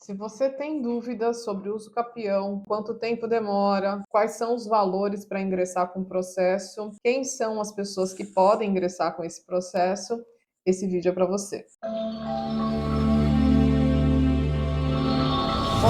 Se você tem dúvidas sobre o uso capião, quanto tempo demora, quais são os valores para ingressar com o processo, quem são as pessoas que podem ingressar com esse processo, esse vídeo é para você.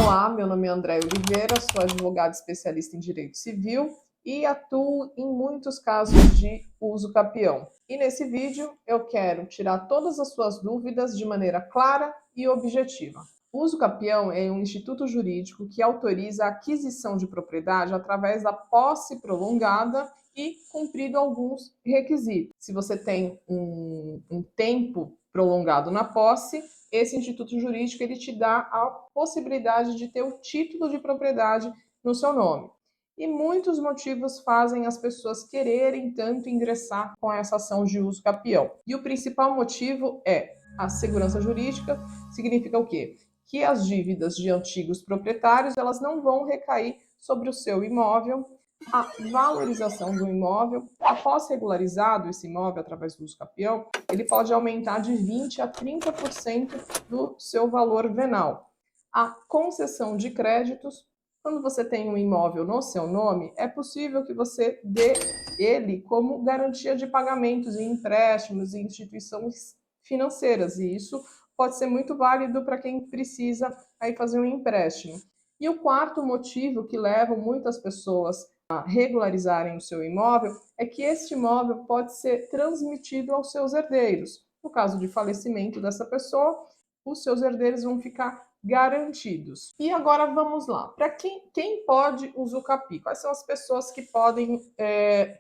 Olá, meu nome é Andréia Oliveira, sou advogada especialista em direito civil e atuo em muitos casos de uso capião. E nesse vídeo eu quero tirar todas as suas dúvidas de maneira clara e objetiva. O uso capião é um instituto jurídico que autoriza a aquisição de propriedade através da posse prolongada e cumprido alguns requisitos. Se você tem um tempo prolongado na posse, esse instituto jurídico ele te dá a possibilidade de ter o título de propriedade no seu nome. E muitos motivos fazem as pessoas quererem tanto ingressar com essa ação de uso capião. E o principal motivo é a segurança jurídica. Significa o quê? Que as dívidas de antigos proprietários elas não vão recair sobre o seu imóvel. A valorização do imóvel, após regularizado esse imóvel através do uso capião, ele pode aumentar de 20% a 30% do seu valor venal. A concessão de créditos, quando você tem um imóvel no seu nome, é possível que você dê ele como garantia de pagamentos em empréstimos e instituições financeiras, e isso pode ser muito válido para quem precisa aí fazer um empréstimo. E o quarto motivo que leva muitas pessoas a regularizarem o seu imóvel é que este imóvel pode ser transmitido aos seus herdeiros. No caso de falecimento dessa pessoa, os seus herdeiros vão ficar garantidos. E agora vamos lá. Para quem pode usucapi? Quais são as pessoas que podem,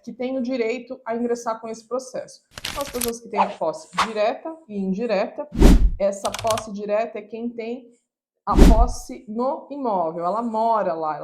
que têm o direito a ingressar com esse processo? São as pessoas que têm a posse direta e indireta. Essa posse direta é quem tem a posse no imóvel, ela mora lá,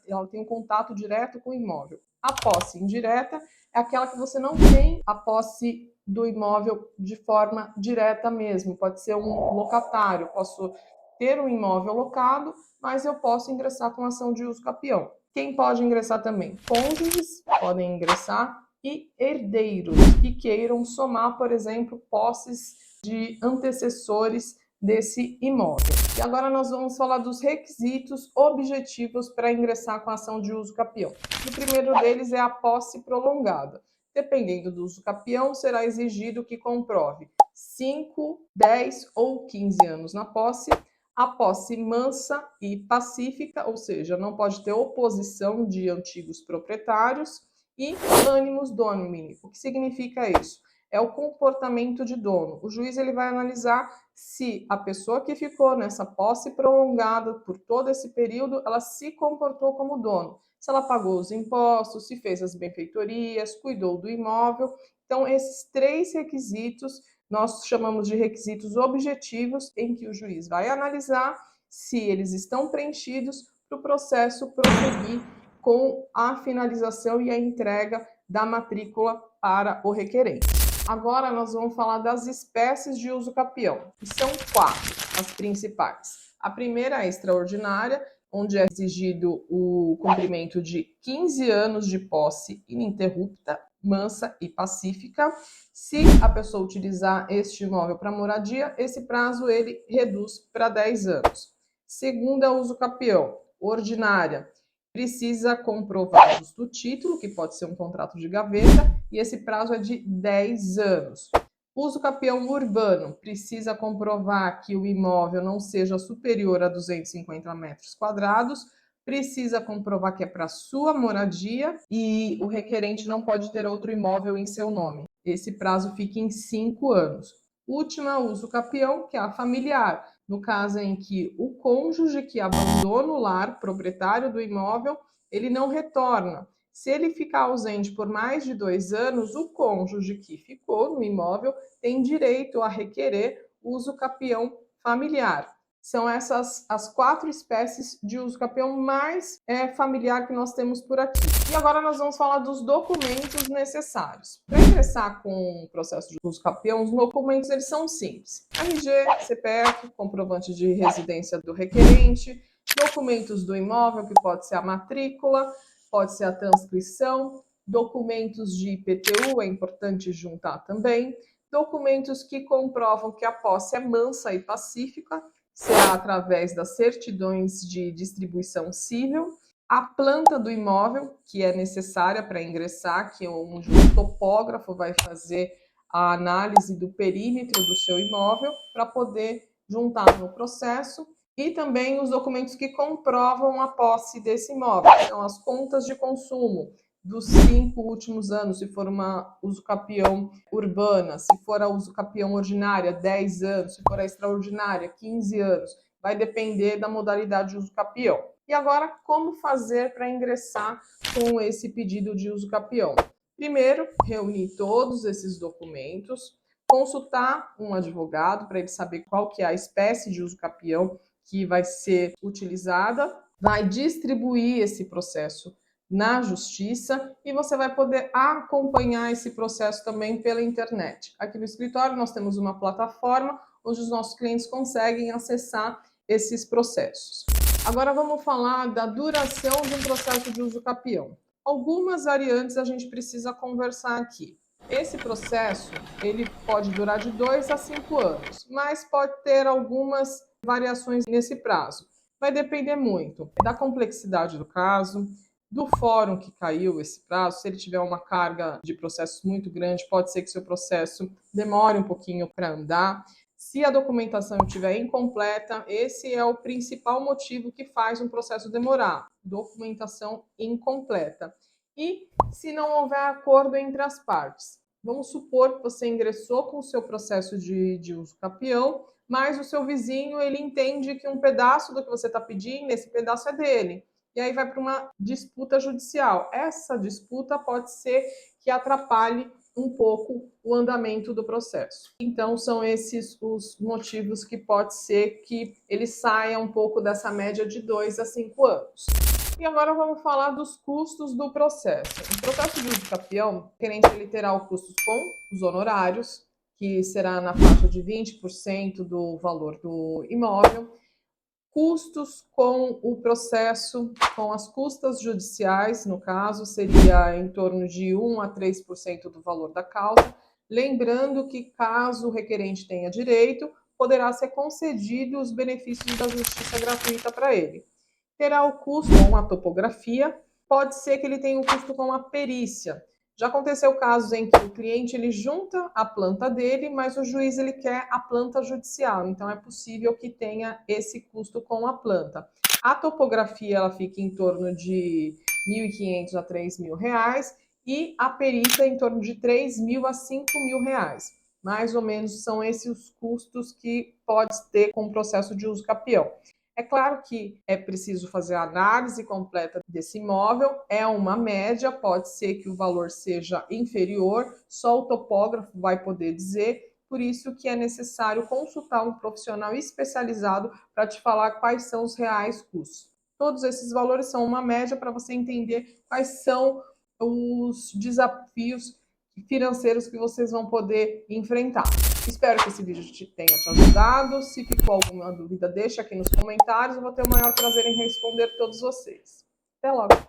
ela tem um contato direto com o imóvel. A posse indireta é aquela que você não tem a posse do imóvel de forma direta mesmo, pode ser um locatário, eu posso ter um imóvel locado, mas eu posso ingressar com ação de uso capião. Quem pode ingressar também? Cônjuges podem ingressar e herdeiros que queiram somar, por exemplo, posses de antecessores desse imóvel. E agora nós vamos falar dos requisitos objetivos para ingressar com a ação de uso capião. O primeiro deles é a posse prolongada. Dependendo do uso capião, será exigido que comprove 5, 10 ou 15 anos na posse, a posse mansa e pacífica, ou seja, não pode ter oposição de antigos proprietários, e animus domini. O que significa isso? É o comportamento de dono. O juiz ele vai analisar se a pessoa que ficou nessa posse prolongada por todo esse período, ela se comportou como dono. Se ela pagou os impostos, se fez as benfeitorias, cuidou do imóvel. Então, esses três requisitos nós chamamos de requisitos objetivos, em que o juiz vai analisar se eles estão preenchidos para o processo prosseguir com a finalização e a entrega da matrícula para o requerente. Agora nós vamos falar das espécies de uso capião, que são 4 as principais. A primeira é a extraordinária, onde é exigido o cumprimento de 15 anos de posse ininterrupta, mansa e pacífica. Se a pessoa utilizar este imóvel para moradia, esse prazo ele reduz para 10 anos. Segunda é o uso capião, ordinária. Precisa comprovar o título, que pode ser um contrato de gaveta, e esse prazo é de 10 anos. Uso capião urbano, precisa comprovar que o imóvel não seja superior a 250 metros quadrados, precisa comprovar que é para sua moradia e o requerente não pode ter outro imóvel em seu nome. Esse prazo fica em 5 anos. Última, uso capião, que é a familiar, no caso em que o cônjuge que abandona o lar, proprietário do imóvel, ele não retorna. Se ele ficar ausente por mais de 2 anos, o cônjuge que ficou no imóvel tem direito a requerer uso capião familiar. São essas as 4 espécies de uso capião mais familiar que nós temos por aqui. E agora nós vamos falar dos documentos necessários. Para ingressar com o processo de uso capião, os documentos eles são simples. RG, CPF, comprovante de residência do requerente, documentos do imóvel, que pode ser a matrícula, pode ser a transcrição, documentos de IPTU, é importante juntar também, documentos que comprovam que a posse é mansa e pacífica. será através das certidões de distribuição civil, a planta do imóvel, que é necessária para ingressar, que é onde o topógrafo vai fazer a análise do perímetro do seu imóvel para poder juntar no processo, e também os documentos que comprovam a posse desse imóvel, então as contas de consumo dos 5 últimos anos, se for uma usucapião urbana, se for a usucapião ordinária, 10 anos, se for a extraordinária, 15 anos, vai depender da modalidade de usucapião. E agora, como fazer para ingressar com esse pedido de usucapião? Primeiro, reunir todos esses documentos, consultar um advogado para ele saber qual que é a espécie de usucapião que vai ser utilizada, vai distribuir esse processo na justiça e você vai poder acompanhar esse processo também pela internet. Aqui no escritório nós temos uma plataforma onde os nossos clientes conseguem acessar esses processos. Agora vamos falar da duração de um processo de usucapião. Algumas variantes a gente precisa conversar aqui. Esse processo ele pode durar de 2 a 5 anos, mas pode ter algumas variações nesse prazo. Vai depender muito da complexidade do caso, do fórum que caiu esse prazo. Se ele tiver uma carga de processos muito grande, pode ser que seu processo demore um pouquinho para andar. Se a documentação estiver incompleta, esse é o principal motivo que faz um processo demorar, documentação incompleta. E se não houver acordo entre as partes, vamos supor que você ingressou com o seu processo de usucapião, mas o seu vizinho ele entende que um pedaço do que você está pedindo, esse pedaço é dele. E aí vai para uma disputa judicial. Essa disputa pode ser que atrapalhe um pouco o andamento do processo. Então, são esses os motivos que pode ser que ele saia um pouco dessa média de 2 a 5 anos. E agora vamos falar dos custos do processo. O processo de usucapião, o cliente ele terá o custo com os honorários, que será na faixa de 20% do valor do imóvel, custos com o processo, com as custas judiciais, no caso, seria em torno de 1 a 3% do valor da causa. Lembrando que, caso o requerente tenha direito, poderá ser concedido os benefícios da justiça gratuita para ele. Terá o custo com a topografia, pode ser que ele tenha um custo com a perícia. Já aconteceu casos em que o cliente ele junta a planta dele, mas o juiz ele quer a planta judicial, então é possível que tenha esse custo com a planta. A topografia ela fica em torno de R$ 1.500 a R$ 3.000 e a perícia em torno de R$ 3.000 a R$ 5.000. Mais ou menos são esses os custos que pode ter com o processo de usucapião. É claro que é preciso fazer a análise completa desse imóvel, é uma média, pode ser que o valor seja inferior, só o topógrafo vai poder dizer, por isso que é necessário consultar um profissional especializado para te falar quais são os reais custos. Todos esses valores são uma média para você entender quais são os desafios financeiros que vocês vão poder enfrentar. Espero que esse vídeo tenha te ajudado. Se ficou alguma dúvida, deixa aqui nos comentários. Eu vou ter o maior prazer em responder todos vocês. Até logo!